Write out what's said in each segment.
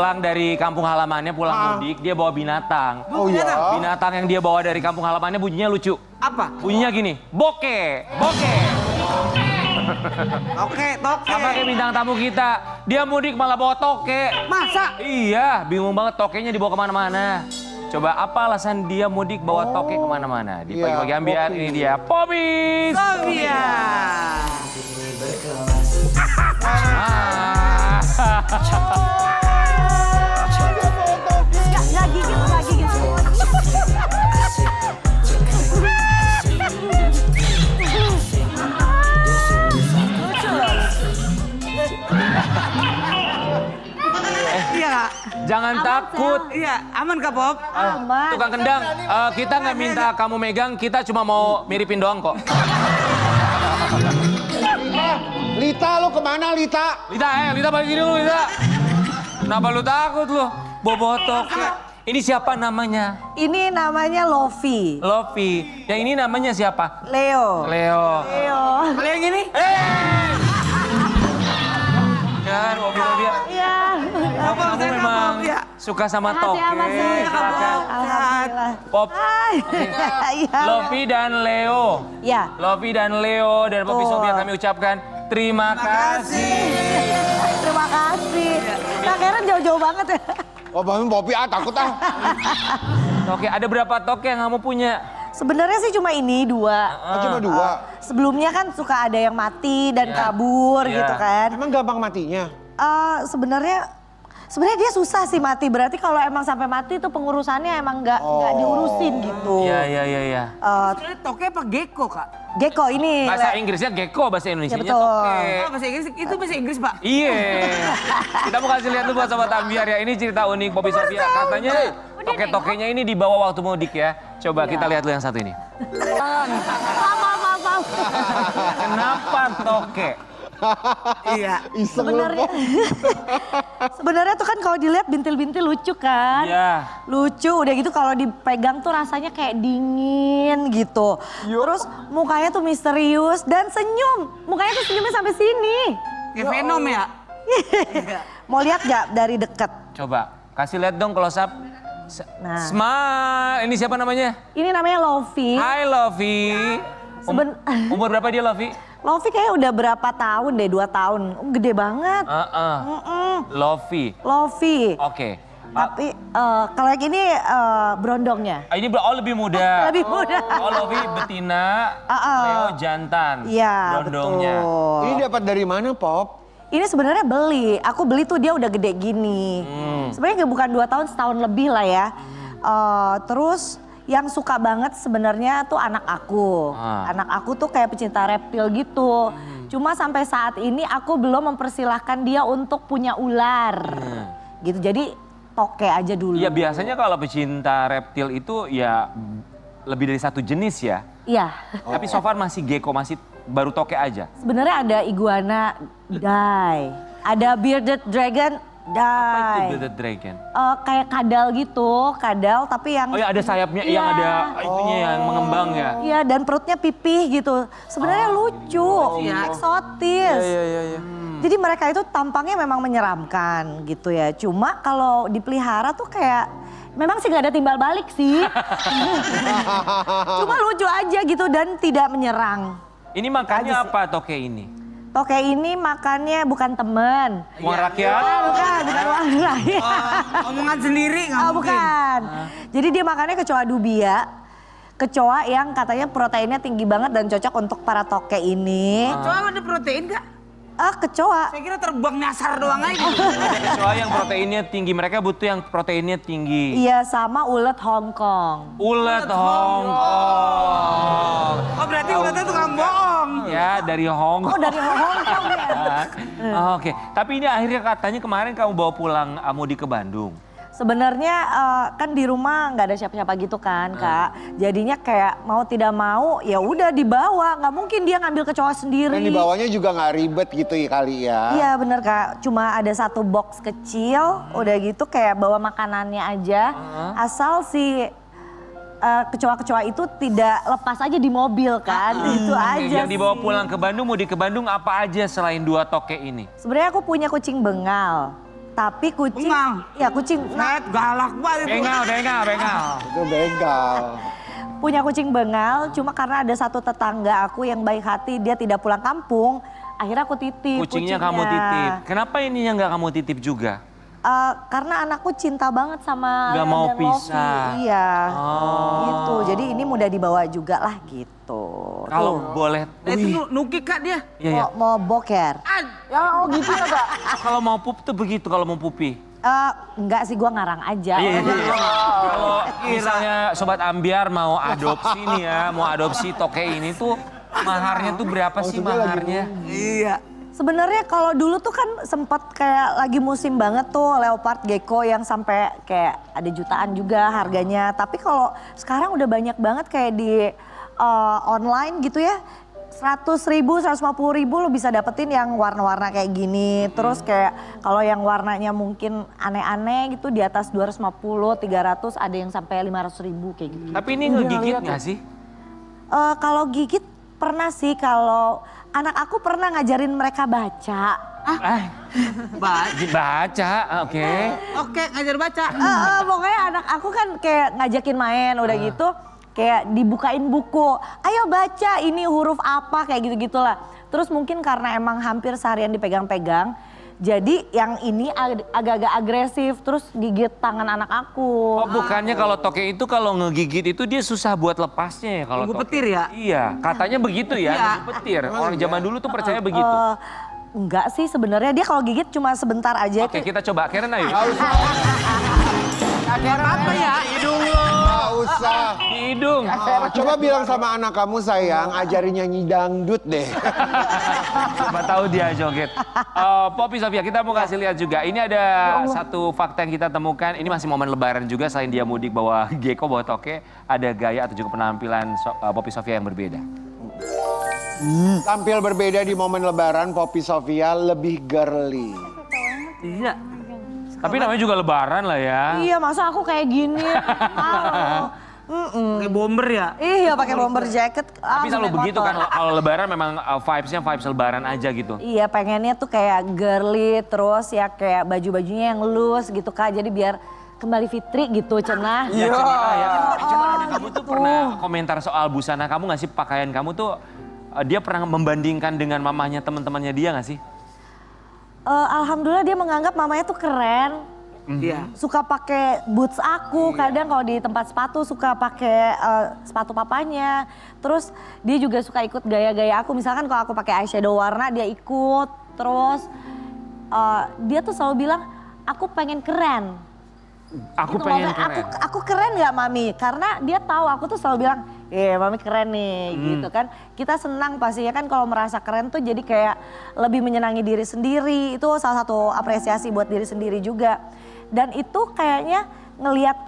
pulang dari kampung halamannya, pulang mudik, dia bawa binatang. Oh iya. Binatang yang dia bawa dari kampung halamannya bunyinya lucu. Apa? Bunyinya gini, boke, boke. Oke, toke. Sama kayak bintang tamu kita, dia mudik malah bawa toke. Masa? Iya, bingung banget tokenya dibawa kemana-mana. Coba apa alasan dia mudik bawa toke kemana-mana? Di pagi-pagi ambiar, ini dia, Popis. Sofia. Nggak gigit, nggak gigit. Iya, Kak. Jangan takut. Iya, aman Kak Pop? Aman. Tukang kendang, kita nggak minta kamu megang, kita cuma mau miripin doang kok. Lita, lu kemana Lita? Lita balik sini dulu, Lita. Kenapa lu takut lu? Bobo toke. Ini siapa namanya? Ini namanya Lofi. Lofi. Yang ini namanya siapa? Leo. Leo. Leo. Kalau yang ini? Kan, mobil-mobil. Iya. Kamu memang suka sama toke. Silakan. Alhamdulillah. Pop. Hai. Iya. Lofi dan Leo. Ya. Lofi dan Leo dan Poppy Betul. Sofia kami ucapkan terima kasih. Terima kasih. Kak Karen jauh-jauh banget ya. Oh, Bang Popi takut ah. Toke, ada berapa toke yang kamu punya? Sebenarnya sih cuma ini 2. Oh, cuma 2. Sebelumnya kan suka ada yang mati dan kabur Iya. gitu kan. Emang gampang matinya? Sebenarnya dia susah sih mati. Berarti kalau emang sampai mati tuh pengurusannya emang nggak diurusin gitu. Iya. Sebenarnya toke apa gecko, Kak? Gecko ini. Bahasa Inggrisnya gecko, bahasa Indonesianya Ya, betul. toke. Oh, bahasa Inggris, itu bahasa Inggris, Pak? Iya. Kita mau kasih lihat dulu buat Sobat Ambiar ya. Ini cerita unik Poppy Sofia. Katanya toke-tokenya ini dibawa waktu mudik ya. Coba kita lihat dulu yang satu ini. Maaf. Kenapa toke? Iya. Iseng Sebenarnya sebenarnya tuh kan kalau dilihat bintil-bintil lucu kan. Iya. Lucu udah gitu kalau dipegang tuh rasanya kayak dingin gitu. Terus mukanya tuh misterius dan senyum. Mukanya tuh senyumnya sampai sini. Kayak Venom ya? Mau lihat gak dari deket? Coba kasih lihat dong close up. Nah. Smile. Ini siapa namanya? Ini namanya Lofi. Hai Lofi. Umur berapa dia Lofi? Lofi kayaknya udah berapa tahun deh, 2 tahun. Gede banget. Lofi. Lofi. Oke. Tapi kalau yang ini berondongnya. Ini lebih muda. Lebih muda. Oh Lofi betina, Leo jantan. Iya, Berondongnya. betul. Ini dapat dari mana, Pop? Ini sebenarnya beli. Aku beli tuh dia udah gede gini. Sebenarnya bukan 2 tahun, setahun lebih lah ya. Terus yang suka banget sebenarnya tuh anak aku. Anak aku tuh kayak pecinta reptil gitu. Cuma sampai saat ini aku belum mempersilahkan dia untuk punya ular. Gitu. Jadi toke aja dulu. Iya biasanya kalau pecinta reptil itu ya lebih dari satu jenis ya. Iya. Tapi so far masih gecko, masih baru toke aja. Sebenarnya ada iguana die. Ada bearded dragon die. Apa itu bearded dragon? Kayak kadal gitu, kadal tapi yang... Oh ya ada sayapnya, yang ada itunya yang mengembang ya? Iya dan perutnya pipih gitu. Sebenarnya lucu, eksotis. Iya. Jadi mereka itu tampangnya memang menyeramkan gitu ya. Cuma kalau dipelihara tuh kayak memang sih gak ada timbal balik sih. Cuma lucu aja gitu dan tidak menyerang. Ini makannya apa toke ini? Toke ini makannya bukan temen. Uang rakyat? Bukan uang rakyat. Omongan sendiri nggak mungkin. Bukan. Jadi dia makannya kecoa dubia. Kecoa yang katanya proteinnya tinggi banget dan cocok untuk para toke ini. Coba ada protein nggak? Kecoa. Saya kira terbang nyasar doang aja. Ada kecoa yang proteinnya tinggi, mereka butuh yang proteinnya tinggi. Iya sama ulet Hong Kong. Ulet Hong Kong. Oh berarti uletnya tukang bohong. Ya dari Hong Oh Kong. dari Hong Kong ya. Oke, tapi ini akhirnya katanya kemarin kamu bawa pulang mudik ke Bandung. Sebenarnya kan di rumah nggak ada siapa-siapa gitu kan Kak. Jadinya kayak mau tidak mau ya udah dibawa. Nggak mungkin dia ngambil kecoa sendiri. Dan dibawanya juga nggak ribet gitu ya kali ya. Iya bener Kak, cuma ada satu box kecil, udah gitu kayak bawa makanannya aja. Asal si kecoa-kecoa itu tidak lepas aja di mobil kan, itu aja Yang dibawa sih. pulang ke Bandung, mudik ke Bandung apa aja selain 2 toke ini? Sebenarnya aku punya kucing bengal. Tapi kucing, Bengal. ya kucing, nah, Net galak banget itu. Bengal. Itu begal. punya kucing bengal, cuma karena ada satu tetangga aku yang baik hati, dia tidak pulang kampung, akhirnya aku titip Kucingnya kamu titip. Kenapa ininya nggak kamu titip juga? Karena anakku cinta banget sama Nggak Len mau dan Lofi. pisah. Iya, Oh. gitu. Jadi ini mudah dibawa juga lah gitu. Kalau boleh, Itu nukik kak dia. iya ya. Mau boker? Ya oh gitu ya kak. Kalau mau pup tuh begitu kalau mau pupi. Enggak sih, gua ngarang aja. Iya. Kalau misalnya sobat ambiar mau adopsi nih ya, mau adopsi toke ini tuh maharnya tuh berapa sih maharnya? Iya. Sebenarnya kalau dulu tuh kan sempat kayak lagi musim banget tuh leopard gecko yang sampai kayak ada jutaan juga harganya. Tapi kalau sekarang udah banyak banget kayak di online gitu ya. 100.000, 150.000 lo bisa dapetin yang warna-warna kayak gini. Terus kayak kalau yang warnanya mungkin aneh-aneh gitu di atas 250, 300 ada yang sampai 500.000 kayak gitu. Tapi ini ngegigit nggak sih? Kalau gigit pernah sih, kalau anak aku pernah ngajarin mereka baca. Baca, oke. Oke ngajar baca. Pokoknya anak aku kan kayak ngajakin main udah gitu. Kayak dibukain buku, ayo baca ini huruf apa kayak gitu-gitulah. Terus mungkin karena emang hampir seharian dipegang-pegang, jadi yang ini agak-agak agresif terus gigit tangan anak aku. Oh bukannya kalau toke itu kalau ngegigit itu dia susah buat lepasnya ya kalau Nunggu toke? petir ya? Iya, katanya begitu ya, Iya. nunggu petir. Orang zaman dulu tuh percaya begitu. Enggak sih sebenarnya, dia kalau gigit cuma sebentar aja. Oke, kita coba. Karen ayo. Apa ya? Hidung lo. Gak usah. Hidung. Coba bilang sama anak kamu sayang, ajarin nyanyi dangdut deh. Siapa tahu dia joget. Poppy Sofia, kita mau kasih lihat juga. Ini ada satu fakta yang kita temukan. Ini masih momen lebaran juga. Selain dia mudik bawa gecko, bawa toke. Ada gaya atau juga penampilan Poppy Sofia yang berbeda. Tampil berbeda di momen lebaran, Poppy Sofia lebih girly. Iya. Tapi namanya juga lebaran lah ya. Iya, masa aku kayak gini? Kayak bomber ya? Iya, pakai bomber jacket. Tapi selalu sampai begitu kotor. kan, kalau lebaran memang vibes-nya vibes lebaran aja gitu. Iya, pengennya tuh kayak girly, terus ya kayak baju-bajunya yang loose gitu Kak. Jadi biar kembali fitri gitu, cenah. Ya, Cenah, kamu tuh pernah komentar soal busana kamu gak sih? Pakaian kamu tuh, dia pernah membandingkan dengan mamahnya teman-temannya dia gak sih? Alhamdulillah dia menganggap mamanya tuh keren. Iya. Suka pakai boots aku, kadang kalau di tempat sepatu suka pakai sepatu papanya. Terus dia juga suka ikut gaya-gaya aku. Misalkan kalau aku pakai eyeshadow warna dia ikut. Terus dia tuh selalu bilang aku pengen keren. Aku Gitu, pengen Mami, keren. Aku keren nggak Mami? Karena dia tahu aku tuh selalu bilang, Mami keren nih gitu kan. Kita senang pastinya kan kalau merasa keren tuh jadi kayak lebih menyenangi diri sendiri. Itu salah satu apresiasi buat diri sendiri juga. Dan itu kayaknya ngelihat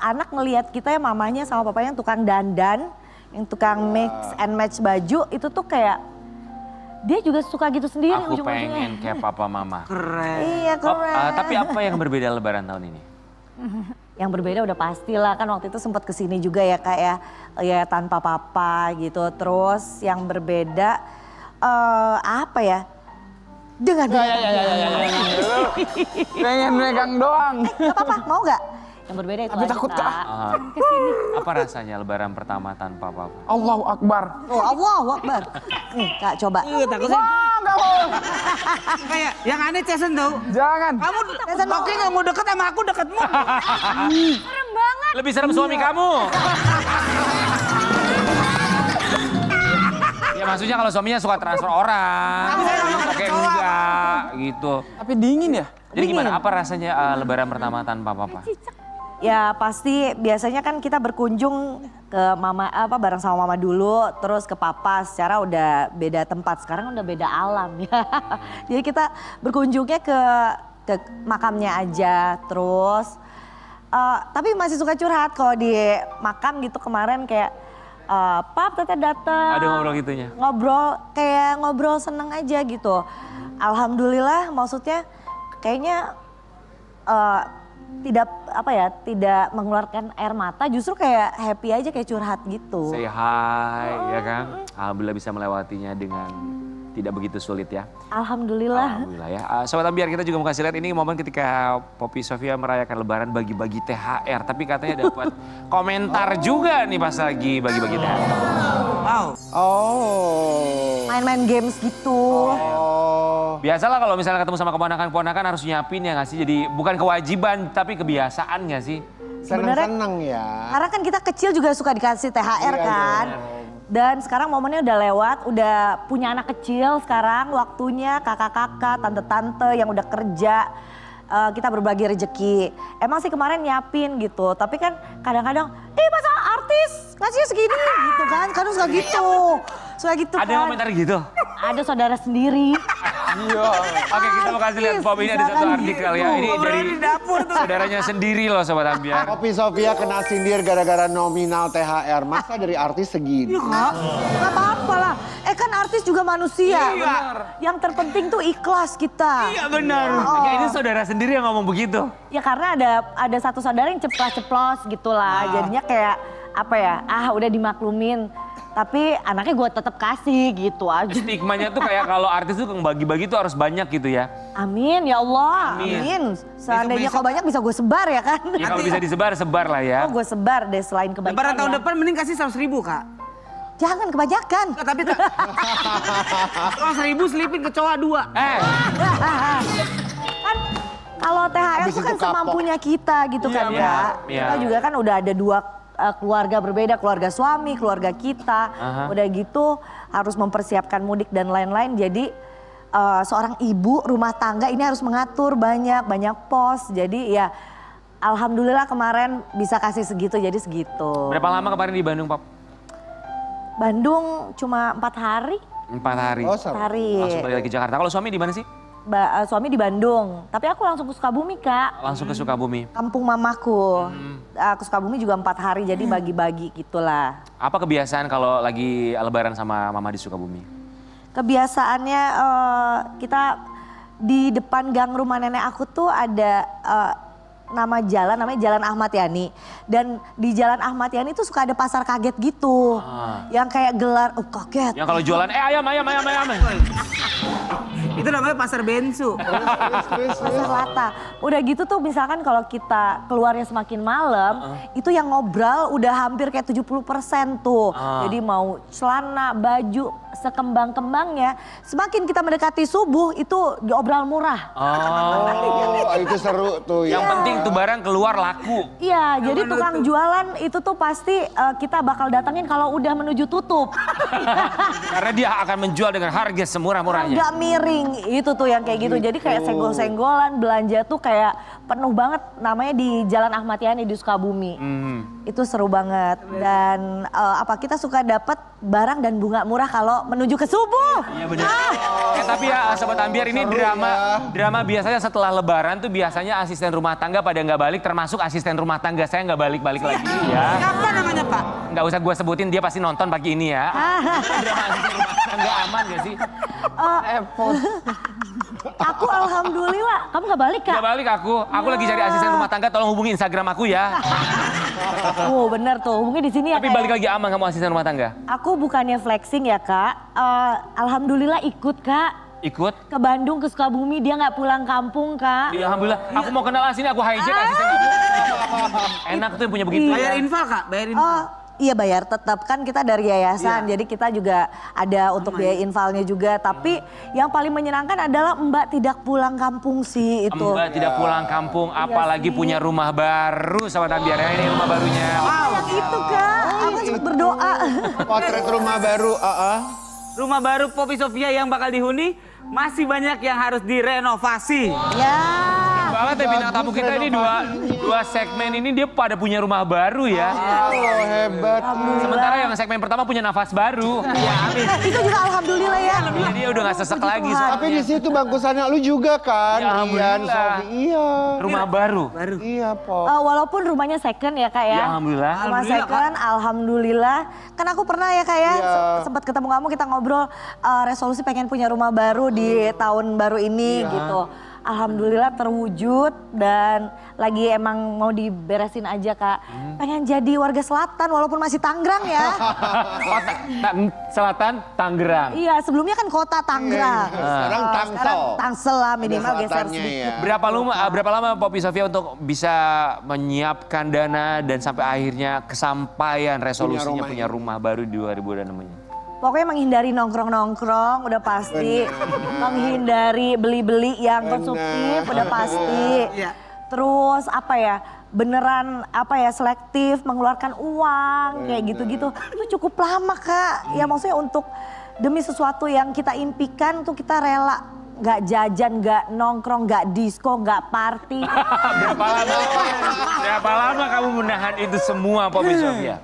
anak ngelihat kita ya mamanya sama papanya yang tukang dandan, yang tukang mix and match baju itu tuh kayak dia juga suka gitu sendiri Aku ujung-ujungnya. pengen kayak papa mama. Keren. Iya keren. Tapi apa yang berbeda lebaran tahun ini? Yang berbeda udah pastilah, kan waktu itu sempat kesini juga ya Kak ya tanpa papa gitu. Terus yang berbeda apa ya? Dengan Pengen megang doang. Gak apa-apa, mau gak? Yang berbeda itu Tapi aja, takut, Kak. Kak. Apa rasanya lebaran pertama tanpa papa? Allahu Akbar. Oh, Allahu Akbar. Nih Kak coba. Iya takut sih. Enggak mau. Kayak yang aneh Jason tuh. Jangan. Kamu oke nggak mau deket sama aku deketmu. Serem banget. Lebih serem suami kamu. Ya maksudnya kalau suaminya suka transfer orang, oke enggak gitu. Tapi dingin ya? Jadi gimana? Apa rasanya lebaran pertama tanpa papa? Ya pasti biasanya kan kita berkunjung ke mama bareng sama mama dulu, terus ke papa. Secara udah beda tempat, sekarang udah beda alam ya. Jadi kita berkunjungnya ke makamnya aja, terus tapi masih suka curhat kalau di makam gitu kemarin kayak Pap teteh datang. Ada ngobrol gitunya? Ngobrol seneng aja gitu. Alhamdulillah maksudnya kayaknya tidak mengeluarkan air mata, justru kayak happy aja kayak curhat gitu. Say hi, ya kan? Alhamdulillah bisa melewatinya dengan tidak begitu sulit ya. Alhamdulillah. Alhamdulillah ya. Sobat Ambiar, kita juga mau kasih lihat ini momen ketika Poppy Sofia merayakan Lebaran bagi-bagi THR. Tapi katanya dapat komentar juga nih pas lagi bagi-bagi THR. Wow. Oh. Main-main games gitu. Oh. Biasalah kalau misalnya ketemu sama keponakan-keponakan harus nyiapin ya nggak sih? Jadi bukan kewajiban tapi kebiasaan nggak sih? Seneng-seneng ya. Karena kan kita kecil juga suka dikasih THR Iya, kan. Dan sekarang momennya udah lewat, udah punya anak kecil sekarang waktunya kakak-kakak, tante-tante yang udah kerja. Kita berbagi rezeki. Emang sih kemarin nyiapin gitu, tapi kan kadang-kadang, masa artis ngasihnya segini gitu kan, kadang suka gitu. Suka gitu Ada kan. komentar gitu? Ada saudara sendiri. Iya. Oke, kita mau kasih lihat Pop, ini ada satu artikel ya. Ini dari Di dapur tuh. saudaranya sendiri loh Sobat Ambiar. Poppy Sofia kena sindir gara-gara nominal THR. Masa dari artis segini? Gak apa-apa lah. Kan artis juga manusia. Iya. Yang terpenting tuh ikhlas kita. Iya benar. Ya, ini saudara sendiri yang ngomong begitu. Ya karena ada satu saudara yang ceplos-ceplos gitulah. Jadinya kayak apa ya, udah dimaklumin. Tapi anaknya gue tetap kasih gitu aja. Stigmanya tuh kayak kalau artis tuh bagi-bagi tuh harus banyak gitu ya. Amin ya Allah, Amin. amin. Seandainya Besok-besok- kalau banyak bisa gue sebar ya kan. Ya kalau bisa disebar, sebar lah ya. Oh gue sebar deh selain kebaikan Lebaran tahun ya. depan mending kasih 100.000 Kak. Jangan kebanyakan. Nggak, tapi kalau 1.000 selipin ke cowok 2. Kan kalau THR Habis itu itu kan kapok. semampunya kita gitu kan Iya, ya. iya. Kita juga kan udah ada dua keluarga berbeda, keluarga suami, keluarga kita. Aha. Udah gitu harus mempersiapkan mudik dan lain-lain. Jadi seorang ibu rumah tangga ini harus mengatur banyak pos. Jadi ya alhamdulillah kemarin bisa kasih segitu jadi segitu. Berapa lama kemarin di Bandung, Pop? Bandung cuma 4 hari. 4 hari. Oh, 4 sama. hari. Langsung balik lagi ke Jakarta. Kalau suami di mana sih? Suami di Bandung. Tapi aku langsung ke Sukabumi Kak. Langsung ke Sukabumi. Kampung mamaku. Ke Sukabumi juga 4 hari jadi bagi-bagi gitulah. Apa kebiasaan kalau lagi Lebaran sama mama di Sukabumi? Kebiasaannya kita di depan gang rumah nenek aku tuh ada namanya Jalan Ahmad Yani. Dan di Jalan Ahmad Yani tuh suka ada pasar kaget gitu. Yang kayak gelar, kaget. Yang kalau jualan, ayam. Itu namanya pasar bensu. Pasar Lata. Udah gitu tuh misalkan kalau kita keluarnya semakin malam, itu yang ngobrol udah hampir kayak 70% tuh. Jadi mau celana, baju, sekembang-kembangnya. Semakin kita mendekati subuh itu diobral murah. Oh, itu seru tuh ya. Yang penting tuh barang keluar laku. Iya, jadi tukang jualan itu tuh pasti kita bakal datengin kalau udah menuju tutup. Karena dia akan menjual dengan harga semurah-murahnya. Nggak miring, itu tuh yang kayak gitu. Jadi kayak senggol-senggolan, belanja tuh kayak penuh banget. Namanya di Jalan Ahmad Yani di Sukabumi. Itu seru banget. Dan kita suka dapat barang dan bunga murah kalau menuju ke subuh. Iya benar. Tapi ya Sobat Ambiar, ini drama biasanya setelah Lebaran tuh biasanya asisten rumah tangga pada nggak balik, termasuk asisten rumah tangga saya nggak balik-balik lagi ya. Siapa namanya Pak? Nggak usah gue sebutin, dia pasti nonton pagi ini ya. Drama asisten rumah tangga aman gak sih? Aku alhamdulillah, kamu nggak balik Kak? Nggak balik aku lagi cari asisten rumah tangga, tolong hubungi Instagram aku ya. Oh bener tuh, hubungi di sini ya Tapi Kak. balik lagi aman kamu asisten rumah tangga? Aku bukannya flexing ya Kak, alhamdulillah ikut Kak. Ikut? Ke Bandung, ke Sukabumi, dia nggak pulang kampung Kak. Ya, alhamdulillah, aku mau kenal sini, aku hijack asisten kamu. Enak tuh yang punya begitu. Bayar ya. infal Kak, bayar infal. Oh iya bayar tetap, kan kita dari yayasan, jadi kita juga ada untuk biaya infalnya juga. Tapi yang paling menyenangkan adalah Mbak tidak pulang kampung sih itu. Mbak tidak pulang kampung, apalagi punya rumah baru sama Ambiar ya. Ini rumah barunya. Yang itu Kak, aku sempat berdoa. Potret rumah baru, Rumah baru Poppy Sofia yang bakal dihuni masih banyak yang harus direnovasi. Ya. Banget ya bintang tamu kita ini dua segmen ini dia pada punya rumah baru ya. Oh, hebat. Sementara yang segmen pertama punya nafas baru. Itu juga alhamdulillah ya. Jadi dia udah gak sesek lagi Tuhan. soalnya. Tapi di situ bangkusannya lu juga kan? Ya, alhamdulillah. Ian, Sofi. Iya. Rumah baru. Iya, Pop. Walaupun rumahnya second ya Kak ya. Ya alhamdulillah. Rumah Alhamdulillah, second, alhamdulillah. Kan aku pernah ya Kak ya, Iya. sempat ketemu kamu kita ngobrol resolusi pengen punya rumah baru di tahun baru ini gitu. alhamdulillah terwujud dan lagi emang mau diberesin aja Kak. Pengen jadi warga selatan walaupun masih Tangerang ya. Selatan, Tangerang. Iya, sebelumnya kan kota Tangerang. Sekarang Tangsel. Sekarang Tangsel lah minimal geser Selatannya sedikit. ya. Berapa lama Poppy Sofia untuk bisa menyiapkan dana dan sampai akhirnya kesampaian resolusinya punya rumah baru di 2006 ini? Pokoknya menghindari nongkrong-nongkrong udah pasti. Menghindari beli-beli yang konsumtif udah pasti. Iya. Terus apa ya, beneran apa ya, selektif mengeluarkan uang kayak gitu-gitu. Itu cukup lama Kak. Ya maksudnya untuk demi sesuatu yang kita impikan tuh kita rela. Gak jajan, gak nongkrong, gak disco, gak party. Berapa lama kamu menahan itu semua Poppy Sofia?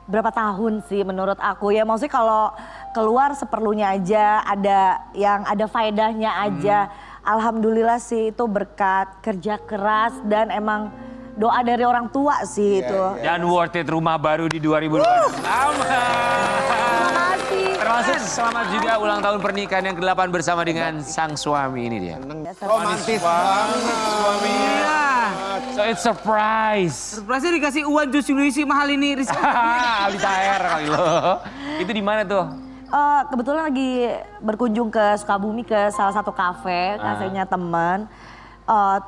Berapa tahun sih menurut aku ya, maksudnya kalau keluar seperlunya aja, ada yang ada faedahnya aja. Alhamdulillah sih itu berkat kerja keras dan emang doa dari orang tua sih itu. Dan worth it rumah baru di 2020. Selamat. Terima kasih. Termasuk selamat juga ulang tahun pernikahan yang ke-8 bersama dengan sang suami, ini dia. Romantis banget. Suami. Iya. So it's surprise. Surprise-nya dikasih uang Josh Luisi mahal ini. Rizky. Alita Air kali lo. Itu di mana tuh? Kebetulan lagi berkunjung ke Sukabumi ke salah satu kafenya teman.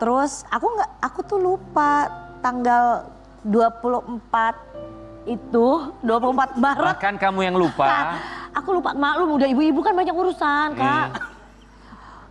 Terus aku tuh lupa tanggal 24 itu, 24 Maret. Bahkan kamu yang lupa. Nah, aku lupa, maklum udah ibu-ibu kan banyak urusan Kak.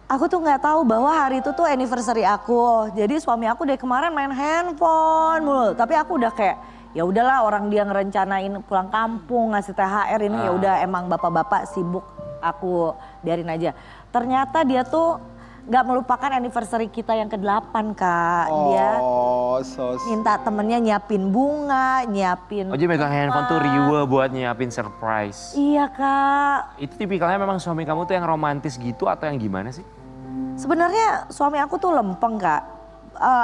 Aku tuh nggak tahu bahwa hari itu tuh anniversary aku. Jadi suami aku dari kemarin main handphone mulu. Tapi aku udah kayak ya udahlah, orang dia ngerencanain pulang kampung ngasih THR ini ya udah, emang bapak-bapak sibuk, aku biarin aja. Ternyata dia tuh nggak melupakan anniversary kita yang ke-8 Kak. Dia minta temennya nyiapin bunga, nyiapin. Oh, jadi megang handphone tuh riwe buat nyiapin surprise. Iya Kak. Itu tipikalnya memang suami kamu tuh yang romantis gitu atau yang gimana sih? Sebenarnya suami aku tuh lempeng Kak.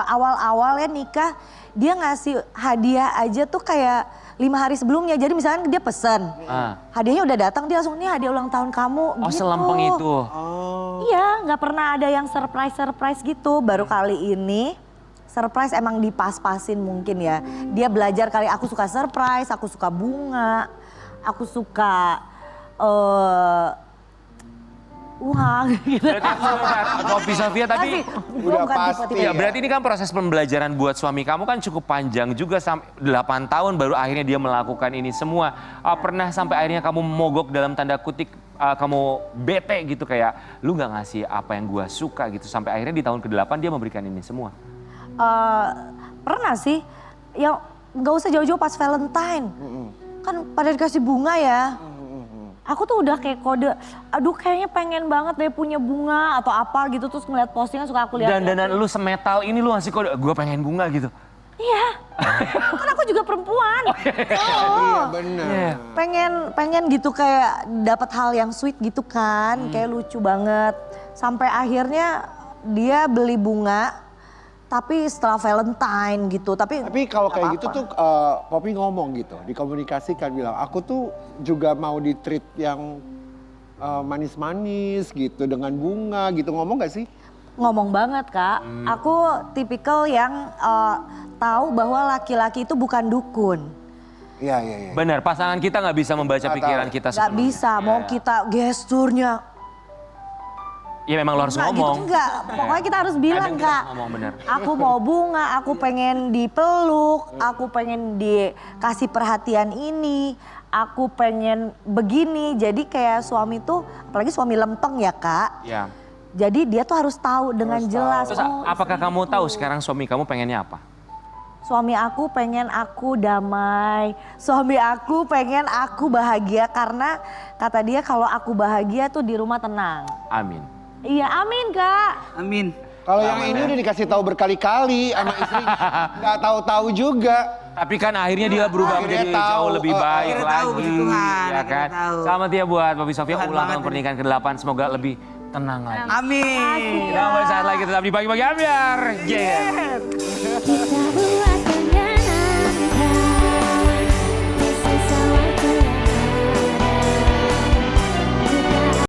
Awal-awalnya nikah dia ngasih hadiah aja tuh kayak 5 hari sebelumnya. Jadi misalnya dia pesen, hadiahnya udah datang, dia langsung nih hadiah ulang tahun kamu. Oh gitu. selempeng itu? Iya, nggak pernah ada yang surprise gitu. Baru kali ini surprise emang dipas-pasin mungkin ya. Dia belajar kali, aku suka surprise, aku suka bunga, aku suka uang gitu. Poppy Sofia tapi udah pasti. ya, berarti ini kan proses pembelajaran buat suami kamu kan cukup panjang juga, sampai 8 tahun baru akhirnya dia melakukan ini semua. Pernah sampai akhirnya kamu mogok dalam tanda kutip, kamu bete gitu kayak lu nggak ngasih apa yang gua suka gitu, sampai akhirnya di tahun ke-8 dia memberikan ini semua? Pernah sih, ya nggak usah jauh-jauh pas Valentine. Kan pada dikasih bunga ya. Aku tuh udah kayak kode, aduh kayaknya pengen banget deh punya bunga atau apa gitu. Terus ngeliat postingan suka aku lihat. Dan lu semetal ini lu ngasih kode, gue pengen bunga gitu? Iya, kan aku juga perempuan. Iya benar. Pengen gitu kayak dapat hal yang sweet gitu kan. Kayak lucu banget. Sampai akhirnya dia beli bunga. Tapi setelah Valentine gitu, tapi kalau kayak gitu tuh Poppy ngomong gitu, dikomunikasikan bilang, aku tuh juga mau di-treat yang manis-manis gitu dengan bunga gitu, ngomong gak sih? ngomong banget Kak. Aku tipikal yang tahu bahwa laki-laki itu bukan dukun. Iya. Benar, pasangan kita nggak bisa membaca pikiran kita Gak sepenuhnya. bisa, mau kita gesturnya. Ya memang lo harus ngomong. Gitu, enggak, pokoknya kita harus bilang Kadang kita Kak. ngomong bener. Aku mau bunga, aku pengen dipeluk, aku pengen dikasih perhatian ini, aku pengen begini. Jadi kayak suami tuh, apalagi suami lempeng ya Kak. Ya. Jadi dia tuh harus tahu dengan jelas. Terus apakah kamu tahu sekarang suami kamu pengennya apa? Suami aku pengen aku damai, suami aku pengen aku bahagia karena kata dia kalau aku bahagia tuh di rumah tenang. Amin. Iya amin Kak. Amin. Kalau yang ini udah dikasih tahu berkali-kali sama istrinya, nggak tahu-tahu juga. Tapi kan akhirnya dia berubah Akhirnya menjadi tahu, jauh lebih baik akhirnya tahu, lagi. puji Tuhan, Ya kan? akhirnya tahu. Selamat ya buat Poppy Sofia, Tuhan ulang banget tahun ini. pernikahan ke-8. Semoga lebih tenang lagi. Amin. Kita kembali saat lagi tetap di Pagi-Pagi Ambiar. Yeah. Kita buat